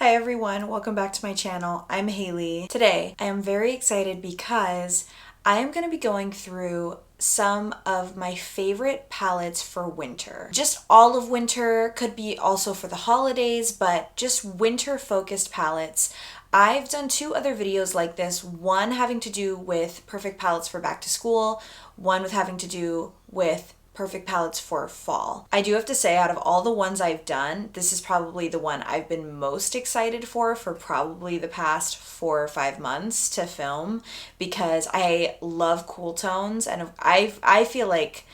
Hi everyone, welcome back to my channel. I'm Haley. Today I am very excited because I am going to be going through some of my favorite palettes for winter. Just all of winter, could be also for the holidays, but just winter focused palettes. I've done two other videos like this, one having to do with perfect palettes for back to school, one with having to do with perfect palettes for fall. I do have to say, out of all the ones I've done, this is probably the one I've been most excited for probably the past 4 or 5 months to film, because I love cool tones, and I feel like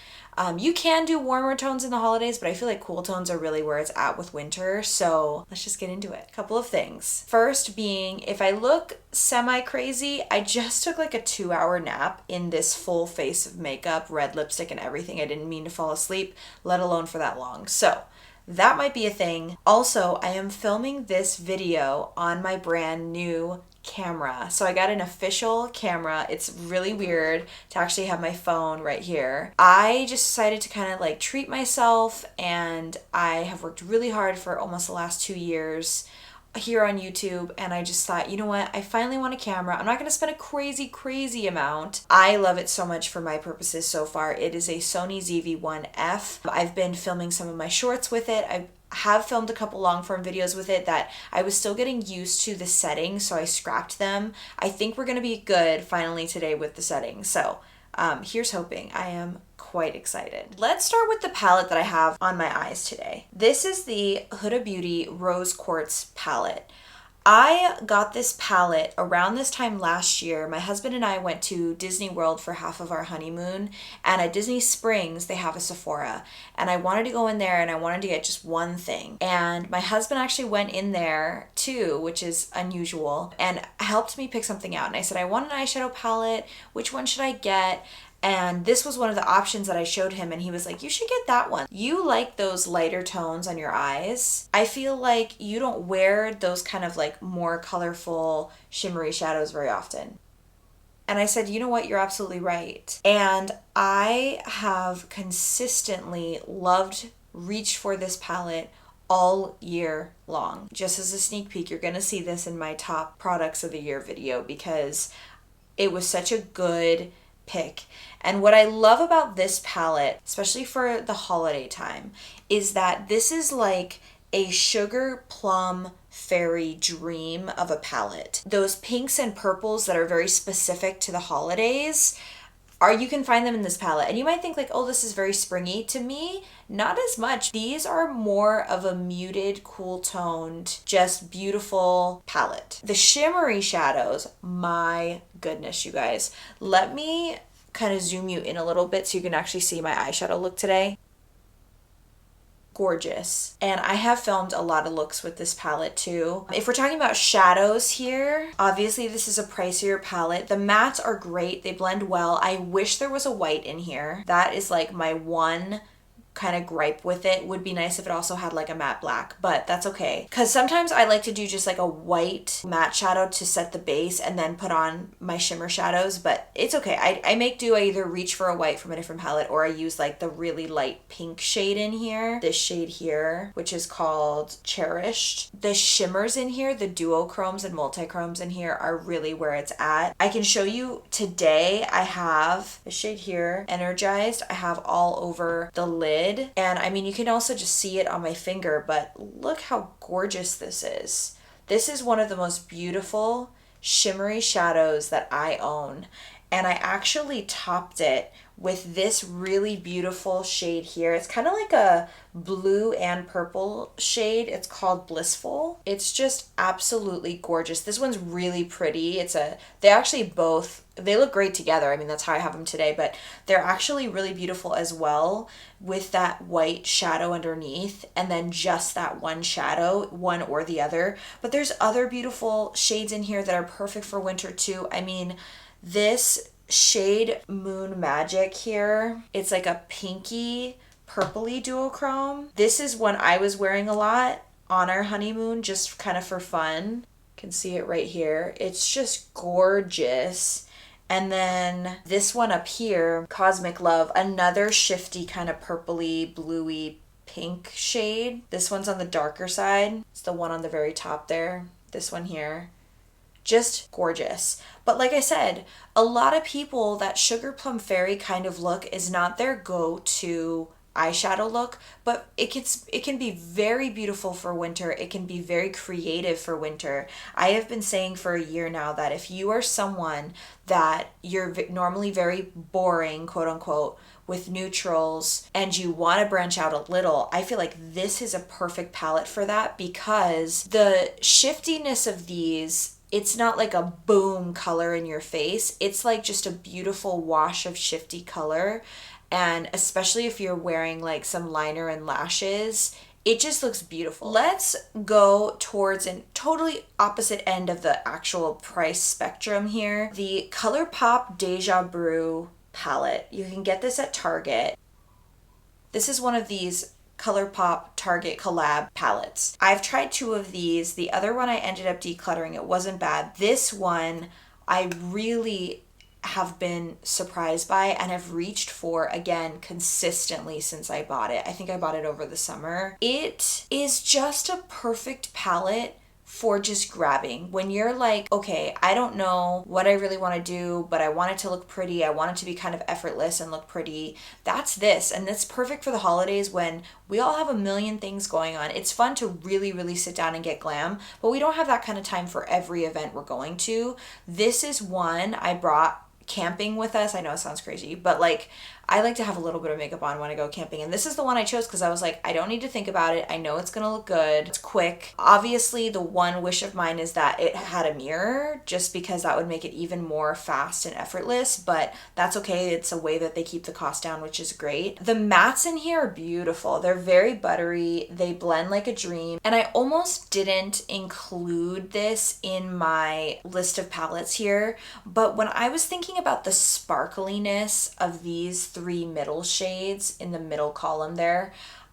you can do warmer tones in the holidays, but I feel like cool tones are really where it's at with winter. So let's just get into it. Couple of things. First being, if I look semi-crazy, I just took like a 2-hour nap in this full face of makeup, red lipstick and everything. I didn't mean to fall asleep, let alone for that long. So that might be a thing. Also, I am filming this video on my brand new camera. So I got an official camera. It's really weird to actually have my phone right here. I just decided to kind of like treat myself, and I have worked really hard for almost the last 2 years here on YouTube, and I just thought, you know what, I finally want a camera. I'm not going to spend a crazy amount. I love it so much for my purposes so far. It is a Sony ZV-1F. I've been filming some of my shorts with it. I have filmed a couple long form videos with it that I was still getting used to the settings, so I scrapped them. I think we're going to be good finally today with the settings. So here's hoping. I am quite excited. Let's start with the palette that I have on my eyes today. This is the Huda Beauty Rose Quartz palette. I got this palette around this time last year. My husband and I went to Disney World for half of our honeymoon, and at Disney Springs they have a Sephora, and I wanted to go in there and I wanted to get just one thing. And my husband actually went in there too, which is unusual, and helped me pick something out. And I said, I want an eyeshadow palette. Which one should I get? And this was one of the options that I showed him, and he was like, you should get that one. You like those lighter tones on your eyes. I feel like you don't wear those kind of like more colorful shimmery shadows very often. And I said, you know what, you're absolutely right. And I have consistently reached for this palette all year long. Just as a sneak peek, you're gonna see this in my top products of the year video, because it was such a good pick. And what I love about this palette, especially for the holiday time, is that this is like a sugar plum fairy dream of a palette. Those pinks and purples that are very specific to the holidays, you can find them in this palette. And you might think like, oh, this is very springy. To me, not as much. These are more of a muted, cool toned, just beautiful palette. The shimmery shadows, my goodness, you guys. Let me kind of zoom you in a little bit so you can actually see my eyeshadow look today. Gorgeous. And I have filmed a lot of looks with this palette too. If we're talking about shadows here, obviously this is a pricier palette. The mattes are great. They blend well. I wish there was a white in here. That is like my one kind of gripe with it. Would be nice if it also had like a matte black, but that's okay. Because sometimes I like to do just like a white matte shadow to set the base and then put on my shimmer shadows, but it's okay. I make do. I either reach for a white from a different palette, or I use like the really light pink shade in here. This shade here, which is called Cherished. The shimmers in here, the duochromes and multichromes in here are really where it's at. I can show you today. I have the shade here, Energized. I have all over the lid. And I mean, you can also just see it on my finger, but look how gorgeous this is. This is one of the most beautiful shimmery shadows that I own. And I actually topped it with this really beautiful shade here. It's kind of like a blue and purple shade. It's called Blissful. It's just absolutely gorgeous. This one's really pretty. They look great together. I mean, that's how I have them today, but they're actually really beautiful as well, with that white shadow underneath and then just that one shadow, one or the other. But there's other beautiful shades in here that are perfect for winter too. I mean, this shade Moon Magic here, it's like a pinky purpley duochrome. This is one I was wearing a lot on our honeymoon, just kind of for fun. You can see it right here. It's just gorgeous. And then this one up here, Cosmic Love, another shifty kind of purpley, bluey pink shade. This one's on the darker side. It's the one on the very top there. This one here. Just gorgeous. But like I said, a lot of people, that Sugar Plum Fairy kind of look is not their go-to eyeshadow look, but it can be very beautiful for winter. It can be very creative for winter. I have been saying for a year now that if you are someone that you're normally very boring, quote unquote, with neutrals and you want to branch out a little, I feel like this is a perfect palette for that, because the shiftiness of these, it's not like a boom color in your face. It's like just a beautiful wash of shifty color. And especially if you're wearing like some liner and lashes, it just looks beautiful. Let's go towards a totally opposite end of the actual price spectrum here. The ColourPop Deja Brew palette. You can get this at Target. This is one of these ColourPop Target collab palettes. I've tried 2 of these. The other one I ended up decluttering. It wasn't bad. This one I really have been surprised by and have reached for again consistently since I bought it. I think I bought it over the summer. It is just a perfect palette for just grabbing when you're like, okay, I don't know what I really want to do, but I want it to look pretty. I want it to be kind of effortless and look pretty. That's this. And it's perfect for the holidays when we all have a million things going on. It's fun to really, really sit down and get glam, but we don't have that kind of time for every event we're going to. This is one I brought camping with us. I know it sounds crazy, but like I like to have a little bit of makeup on when I go camping, and this is the one I chose because I was like, I don't need to think about it. I know it's gonna look good. It's quick. Obviously, the one wish of mine is that it had a mirror, just because that would make it even more fast and effortless, but that's okay. It's a way that they keep the cost down, which is great. The mattes in here are beautiful. They're very buttery. They blend like a dream, and I almost didn't include this in my list of palettes here, but when I was thinking about the sparkliness of these 3 middle shades in the middle column there,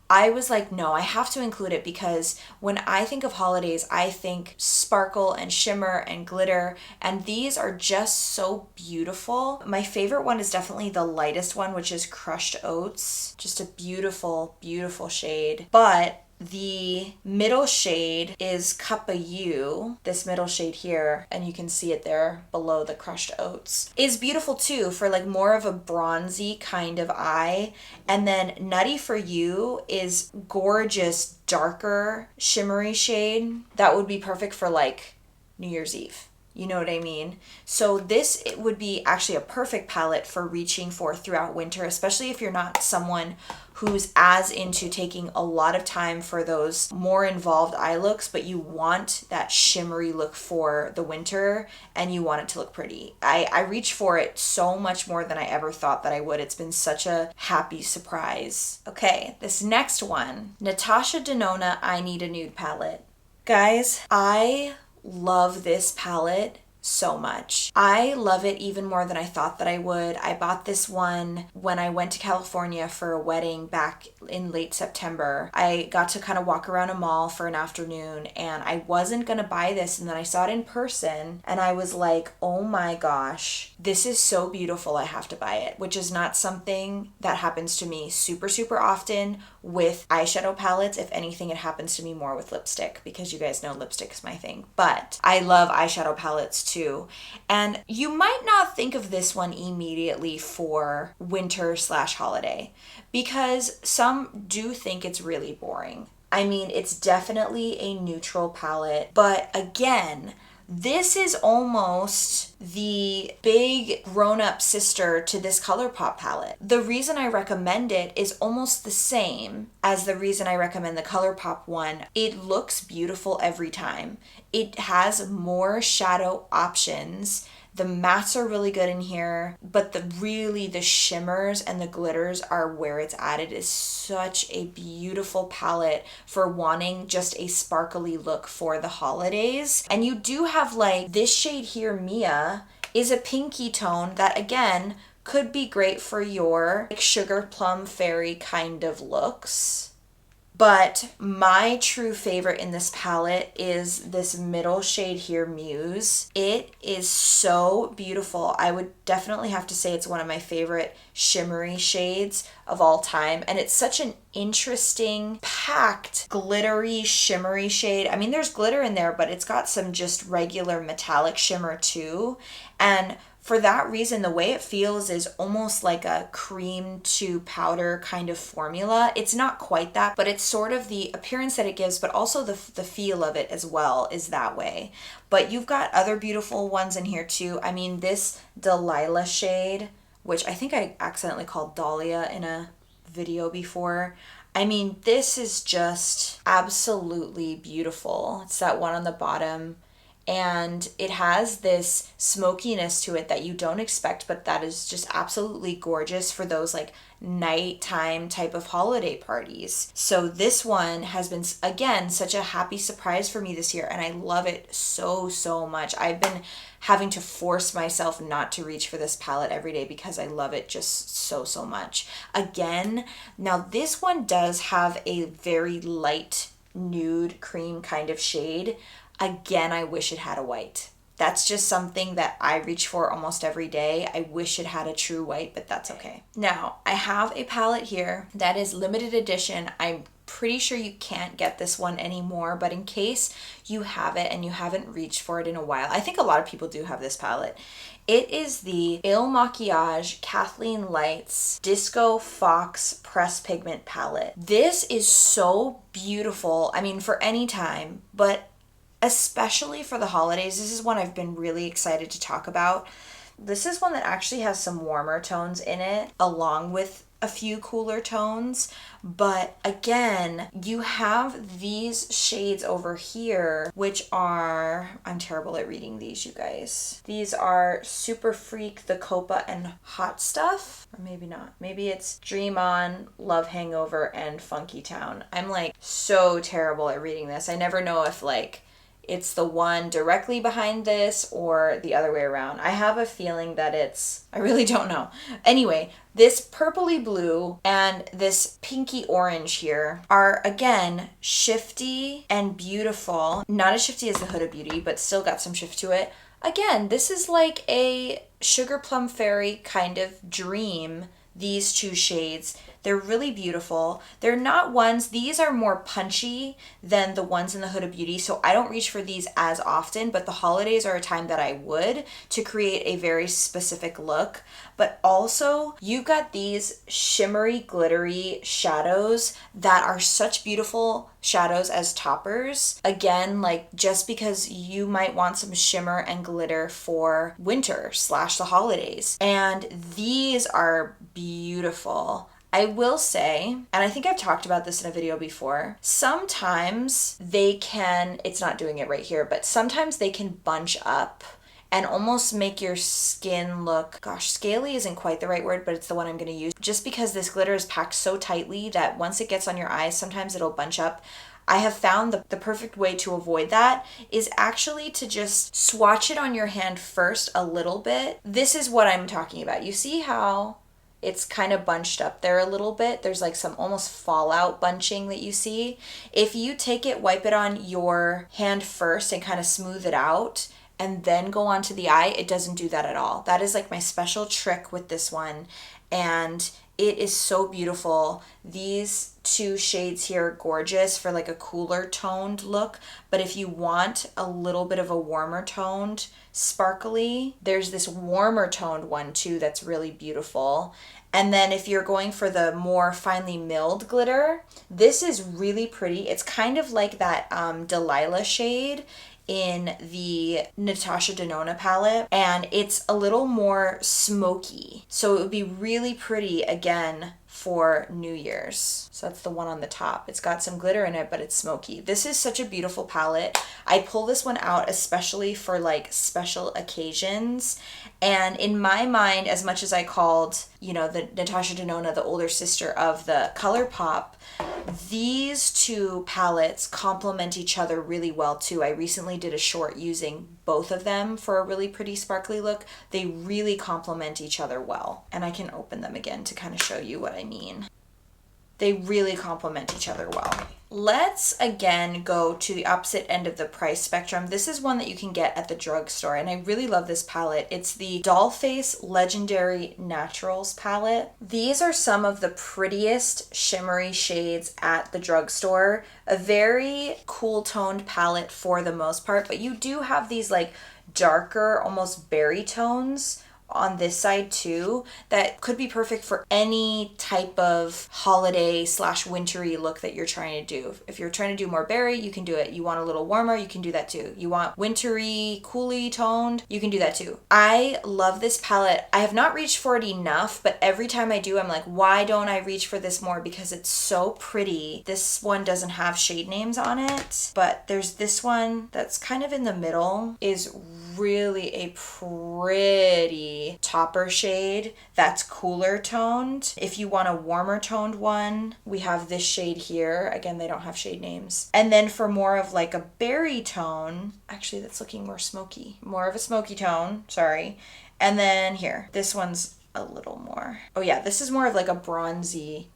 I was like, no, I have to include it, because when I think of holidays, I think sparkle and shimmer and glitter, and these are just so beautiful. My favorite one is definitely the lightest one, which is Crushed Oats. Just a beautiful, beautiful shade. But the middle shade is Cuppa U, this middle shade here, and you can see it there below the Crushed Oats, is beautiful too for like more of a bronzy kind of eye. And then Nutty For You is gorgeous, darker, shimmery shade that would be perfect for like New Year's Eve. You know what I mean? So this, it would be actually a perfect palette for reaching for throughout winter, especially if you're not someone who's as into taking a lot of time for those more involved eye looks, but you want that shimmery look for the winter and you want it to look pretty. I reach for it so much more than I ever thought that I would. It's been such a happy surprise. Okay, this next one, Natasha Denona I Need a Nude palette. Guys, I love this palette so much. I love it even more than I thought that I would. I bought this one when I went to California for a wedding back in late September. I got to kind of walk around a mall for an afternoon, and I wasn't gonna buy this, and then I saw it in person and I was like, oh my gosh, this is so beautiful, I have to buy it, which is not something that happens to me super, super often with eyeshadow palettes. If anything, it happens to me more with lipstick, because you guys know lipstick is my thing. But I love eyeshadow palettes too. And you might not think of this one immediately for winter/holiday, because some do think it's really boring. I mean, it's definitely a neutral palette, but again, this is almost the big grown-up sister to this ColourPop palette. The reason I recommend it is almost the same as the reason I recommend the ColourPop one. It looks beautiful every time. It has more shadow options. The mattes are really good in here, but the shimmers and the glitters are where it's at. It is such a beautiful palette for wanting just a sparkly look for the holidays. And you do have like this shade here, Mia, is a pinky tone that again could be great for your like Sugar Plum Fairy kind of looks. But my true favorite in this palette is this middle shade here, Muse. It is so beautiful. I would definitely have to say it's one of my favorite shimmery shades of all time. And it's such an interesting, packed, glittery, shimmery shade. I mean, there's glitter in there, but it's got some just regular metallic shimmer too. And for that reason, the way it feels is almost like a cream to powder kind of formula. It's not quite that, but it's sort of the appearance that it gives, but also the feel of it as well is that way. But you've got other beautiful ones in here too. I mean, this Delilah shade, which I think I accidentally called Dahlia in a video before. I mean, this is just absolutely beautiful. It's that one on the bottom. And it has this smokiness to it that you don't expect, but that is just absolutely gorgeous for those like nighttime type of holiday parties. So this one has been, again, such a happy surprise for me this year, and I love it so, so much. I've been having to force myself not to reach for this palette every day because I love it just so, so much. Again, now this one does have a very light nude cream kind of shade. Again, I wish it had a white. That's just something that I reach for almost every day. I wish it had a true white, but that's okay. Now, I have a palette here that is limited edition. I'm pretty sure you can't get this one anymore, but in case you have it and you haven't reached for it in a while, I think a lot of people do have this palette. It is the Il Makiage Kathleen Lights Disco Fox Press Pigment Palette. This is so beautiful. I mean, for any time, but especially for the holidays, this is one I've been really excited to talk about. This is one that actually has some warmer tones in it, along with a few cooler tones. But again, you have these shades over here, which are, I'm terrible at reading these, you guys. These are Super Freak, The Copa, and Hot Stuff. Or maybe not. Maybe it's Dream On, Love Hangover, and Funky Town. I'm like so terrible at reading this. I never know if like it's the one directly behind this or the other way around. I have a feeling that it's, I really don't know. Anyway, this purpley blue and this pinky orange here are, again, shifty and beautiful. Not as shifty as the Huda Beauty, but still got some shift to it. Again, this is like a Sugar Plum Fairy kind of dream, these two shades. They're really beautiful. They're not ones, these are more punchy than the ones in the Huda Beauty, so I don't reach for these as often, but the holidays are a time that I would to create a very specific look. But also, you've got these shimmery, glittery shadows that are such beautiful shadows as toppers. Again, like just because you might want some shimmer and glitter for winter / the holidays. And these are beautiful. I will say, and I think I've talked about this in a video before, sometimes they can, it's not doing it right here, but sometimes they can bunch up and almost make your skin look, gosh, scaly isn't quite the right word, but it's the one I'm going to use. Just because this glitter is packed so tightly that once it gets on your eyes, sometimes it'll bunch up. I have found the perfect way to avoid that is actually to just swatch it on your hand first a little bit. This is what I'm talking about. You see how it's kind of bunched up there a little bit. There's like some almost fallout bunching that you see. If you take it, wipe it on your hand first and kind of smooth it out and then go onto the eye, it doesn't do that at all. That is like my special trick with this one. And it is so beautiful. These two shades here are gorgeous for like a cooler toned look. But if you want a little bit of a warmer toned, sparkly, there's this warmer toned one too that's really beautiful. And then if you're going for the more finely milled glitter, this is really pretty. It's kind of like that Delilah shade in the Natasha Denona palette, and it's a little more smoky. So it would be really pretty again for New Year's. So that's the one on the top. It's got some glitter in it, but it's smoky. This is such a beautiful palette. I pull this one out especially for like special occasions. And in my mind, as much as I called, you know, the Natasha Denona the older sister of the ColourPop, these two palettes complement each other really well too. I recently did a short using both of them for a really pretty sparkly look. They really complement each other well. And I can open them again to kind of show you what I mean. They really complement each other well. Let's again go to the opposite end of the price spectrum. This is one that you can get at the drugstore, and I really love this palette. It's the Dollface Legendary Naturals palette. These are some of the prettiest shimmery shades at the drugstore. A very cool toned palette for the most part, but you do have these like darker, almost berry tones on this side too that could be perfect for any type of holiday / wintry look that you're trying to do. If you're trying to do more berry, you can do it. You want a little warmer, you can do that too. You want wintry, coolly toned, you can do that too. I love this palette. I have not reached for it enough, but every time I do, I'm like, why don't I reach for this more? Because it's so pretty. This one doesn't have shade names on it, but there's this one that's kind of in the middle, is really a pretty topper shade that's cooler toned. If you want a warmer toned one, we have this shade here. Again, they don't have shade names. And then for more of like a berry tone, actually that's looking more smoky, more of a smoky tone, sorry. And then here, this one's a little more, oh yeah, this is more of like a bronzy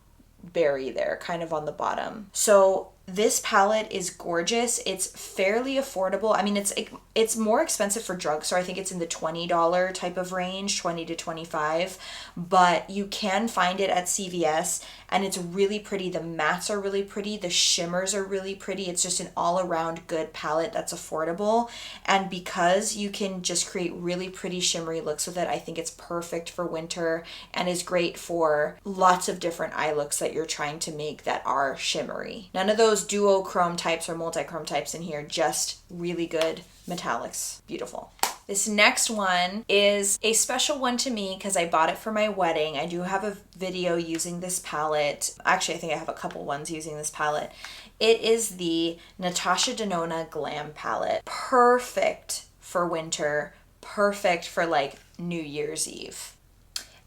berry there, kind of on the bottom. So this palette is gorgeous. It's fairly affordable. I mean, it's more expensive for drugstore. I think it's in the $20 type of range, 20 to 25, but you can find it at CVS, and it's really pretty. The mattes are really pretty. The shimmers are really pretty. It's just an all-around good palette that's affordable, and because you can just create really pretty shimmery looks with it, I think it's perfect for winter and is great for lots of different eye looks that you're trying to make that are shimmery. None of those duochrome types or multi-chrome types in here, just really good metallics. Beautiful. This next one is a special one to me because I bought it for my wedding. I do have a video using this palette. Actually, I think I have a couple ones using this palette. It is the Natasha Denona Glam palette. Perfect for winter, perfect for like New Year's Eve.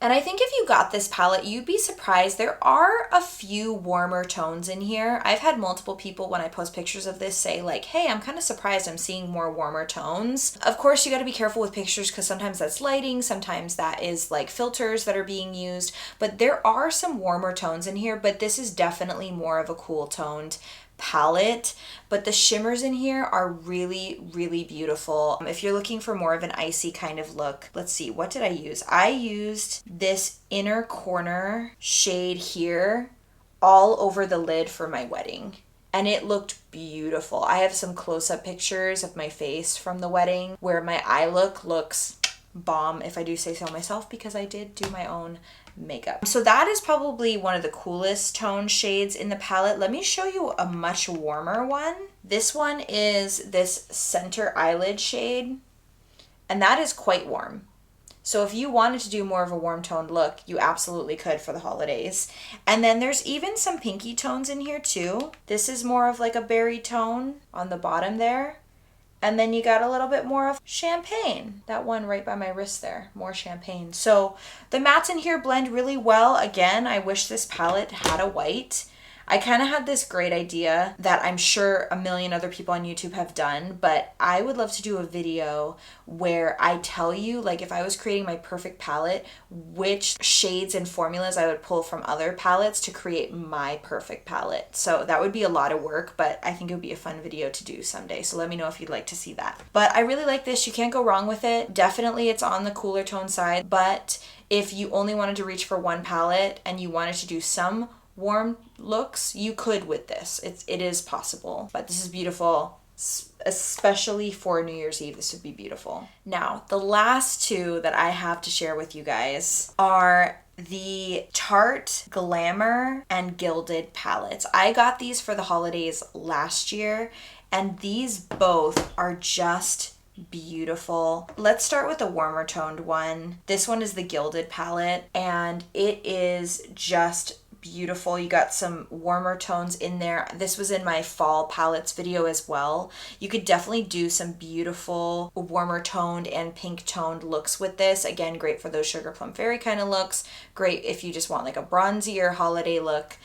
And I think if you got this palette, you'd be surprised. There are a few warmer tones in here. I've had multiple people when I post pictures of this say like, hey, I'm kind of surprised I'm seeing more warmer tones. Of course, you got to be careful with pictures because sometimes that's lighting, sometimes that is like filters that are being used. But there are some warmer tones in here, but this is definitely more of a cool toned palette, but the shimmers in here are really, really beautiful. If you're looking for more of an icy kind of look, let's see, what did I use? I used this inner corner shade here all over the lid for my wedding, and it looked beautiful. I have some close-up pictures of my face from the wedding where my eye look looks bomb, if I do say so myself, because I did do my own makeup. So that is probably one of the coolest tone shades in the palette. Let me show you a much warmer one. This one is this center eyelid shade, and that is quite warm. So if you wanted to do more of a warm toned look, you absolutely could for the holidays. And then there's even some pinky tones in here too. This is more of like a berry tone on the bottom there. And then you got a little bit more of champagne. That one right by my wrist there, more champagne. So the mattes in here blend really well. Again, I wish this palette had a white. I kind of had this great idea that I'm sure a million other people on YouTube have done, but I would love to do a video where I tell you, like if I was creating my perfect palette, which shades and formulas I would pull from other palettes to create my perfect palette. So that would be a lot of work, but I think it would be a fun video to do someday. So let me know if you'd like to see that. But I really like this. You can't go wrong with it. Definitely it's on the cooler tone side, but if you only wanted to reach for one palette and you wanted to do some warm looks, you could with this. It is possible, but this is beautiful, especially for New Year's Eve. This would be beautiful. Now, the last two that I have to share with you guys are the Tarte Glamour and Gilded palettes. I got these for the holidays last year, and these both are just beautiful. Let's start with the warmer toned one. This one is the Gilded palette, and it is just beautiful. You got some warmer tones in there. This was in my fall palettes video as well. You could definitely do some beautiful warmer toned and pink toned looks with this. Again, great for those sugar plum fairy kind of looks. Great if you just want like a bronzier holiday look.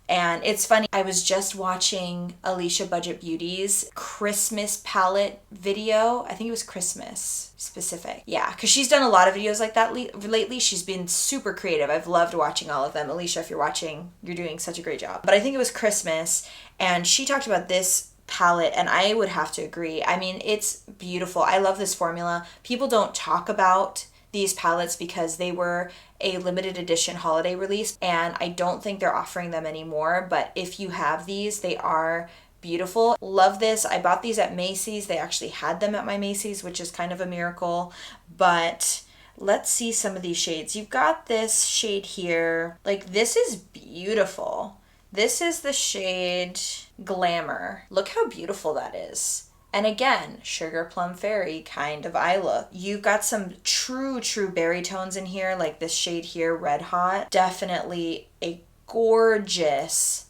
And it's funny, I was just watching Alicia Budget Beauty's Christmas palette video. I think it was Christmas specific. Yeah, because she's done a lot of videos like that lately. She's been super creative. I've loved watching all of them. Alicia, if you're watching, you're doing such a great job. But I think it was Christmas, and she talked about this palette, and I would have to agree. I mean, it's beautiful. I love this formula. People don't talk about these palettes because they were a limited edition holiday release, and I don't think they're offering them anymore. But if you have these, they are beautiful. Love this. I bought these at Macy's. They actually had them at my Macy's, which is kind of a miracle. But let's see some of these shades. You've got this shade here. Like, this is beautiful. This is the shade Glamour. Look how beautiful that is. And again, Sugar Plum Fairy kind of eye look. You've got some true berry tones in here, like this shade here, Red Hot. Definitely a gorgeous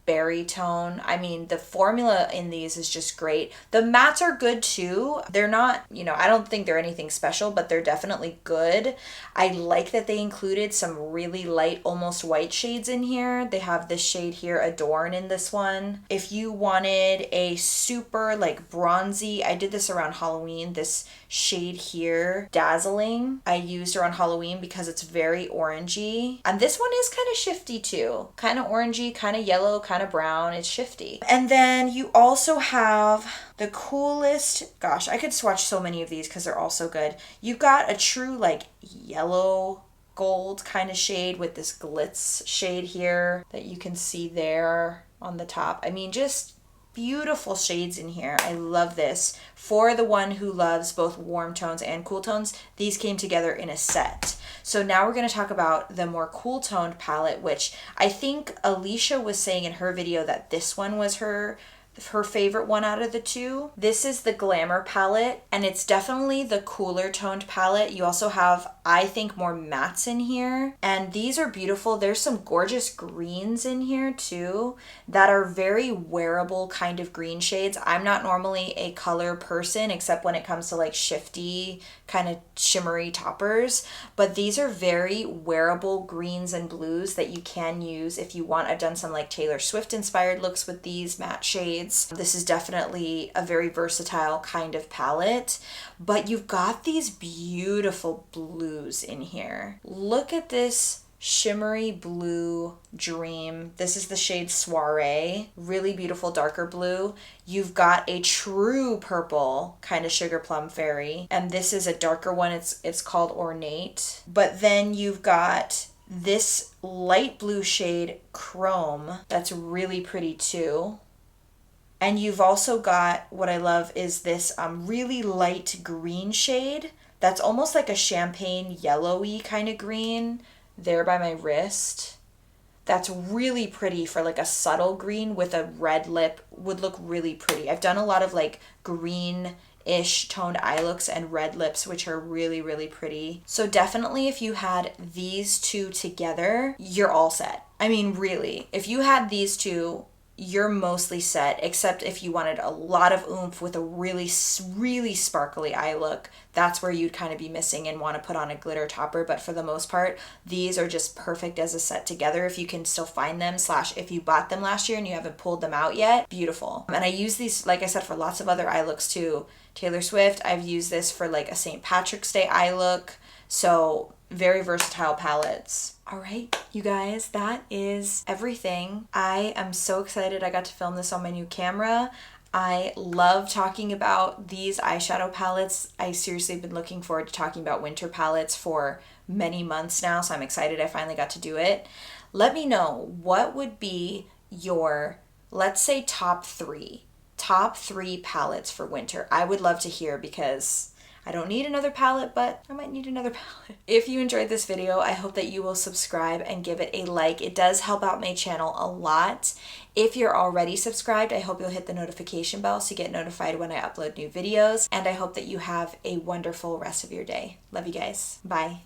berry tone. I mean, the formula in these is just great. The mattes are good too. They're not, I don't think they're anything special, but they're definitely good. I like that they included some really light, almost white shades in here. They have this shade here, Adorn, in this one. If you wanted a super like bronzy, I did this around Halloween, this shade here, Dazzling, I used around Halloween because it's very orangey. And this one is kind of shifty too. Kind of orangey, kind of yellow, kind of brown. It's shifty. And then you also have the coolest, gosh, I could swatch so many of these because they're all so good. You've got a true like yellow gold kind of shade with this glitz shade here that you can see there on the top. I mean, just beautiful shades in here. I love this. For the one who loves both warm tones and cool tones, these came together in a set. So now we're going to talk about the more cool toned palette, which I think Alicia was saying in her video that this one was her favorite one out of the two. This is the Glamour palette, and it's definitely the cooler toned palette. You also have, I think, more mattes in here, and these are beautiful. There's some gorgeous greens in here too that are very wearable kind of green shades. I'm not normally a color person except when it comes to like shifty kind of shimmery toppers, but these are very wearable greens and blues that you can use if you want. I've done some like Taylor Swift inspired looks with these matte shades. This is definitely a very versatile kind of palette, but you've got these beautiful blues in here. Look at this shimmery blue Dream. This is the shade Soiree. Really beautiful darker blue. You've got a true purple kind of Sugar Plum Fairy, and this is a darker one. It's called Ornate. But then you've got this light blue shade Chrome that's really pretty too. And you've also got, what I love is this really light green shade that's almost like a champagne yellowy kind of green there by my wrist. That's really pretty for like a subtle green with a red lip, would look really pretty. I've done a lot of like green-ish toned eye looks and red lips, which are really pretty. So definitely if you had these two together, you're all set. I mean, really, if you had these two, you're mostly set, except if you wanted a lot of oomph with a really sparkly eye look. That's where you'd kind of be missing and want to put on a glitter topper. But for the most part, these are just perfect as a set together if you can still find them, / if you bought them last year and you haven't pulled them out yet. Beautiful. And I use these, like I said, for lots of other eye looks too. Taylor Swift, I've used this for like a St. Patrick's Day eye look. So very versatile palettes. All right, you guys, that is everything. I am so excited I got to film this on my new camera. I love talking about these eyeshadow palettes. I seriously have been looking forward to talking about winter palettes for many months now, so I'm excited I finally got to do it. Let me know, what would be your, let's say, top three palettes for winter? I would love to hear, because I don't need another palette, but I might need another palette. If you enjoyed this video, I hope that you will subscribe and give it a like. It does help out my channel a lot. If you're already subscribed, I hope you'll hit the notification bell so you get notified when I upload new videos. And I hope that you have a wonderful rest of your day. Love you guys. Bye.